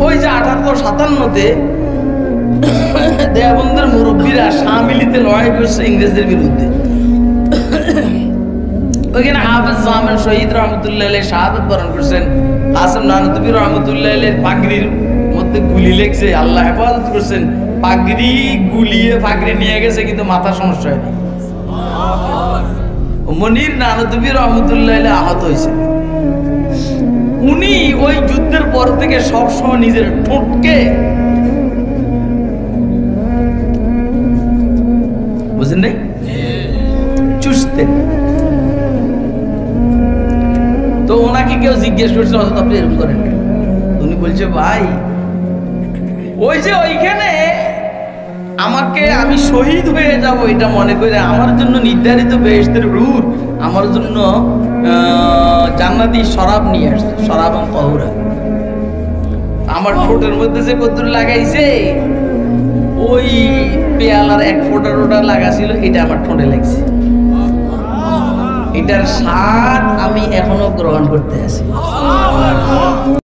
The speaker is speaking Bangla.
ওই যে 1857-তে দেওবন্দের মুরব্বীরা শামিলিতে লড়াই করছে ইংরেজদের বিরুদ্ধে। ওইখানে হাফেজ জামান শহীদ রহমতুল্লাহ আলাইহি শাহাদাত বরণ করছেন। কাসেম নানতুবি রহমতুল্লাহ আলাইহির পাগড়ির মধ্যে গুলি লেগেছে, আল্লাহ হেফাজত করছেন। পাগড়ি গুলিয়ে পাগড়ি নিয়ে গেছে, কিন্তু মাথা সমস্যা হয়নি। মনির নানতুবি রহমতুল্লাহ আলাইহি আহত হয়েছে। উনি ওই যুদ্ধের পর থেকে সবসময় নিজের ঠোঁটকে বুঝলেন নাই চুষতেন। তো ওনাকে কেউ জিজ্ঞেস করছে আপনি এরকম করেন, উনি বলছে ভাই ওই যে ওইখানে আমাকে আমি শহীদ হয়ে যাব এটা মনে করে আমার জন্য নির্ধারিত বেহেশতের রূট, আমার জন্য জান্নাতি শরাব নিয়ে আসছে, শরাব এবং কহুরা। আমার ঠোঁটের মধ্যে যে কদ্দুর লাগাইছে ওই পেয়ালার এক ফোঁটা টোটা লাগা ছিল, এটা আমার ঠোঁটে লাগছে। এটার স্বাদ আমি এখনো গ্রহণ করতে আছি।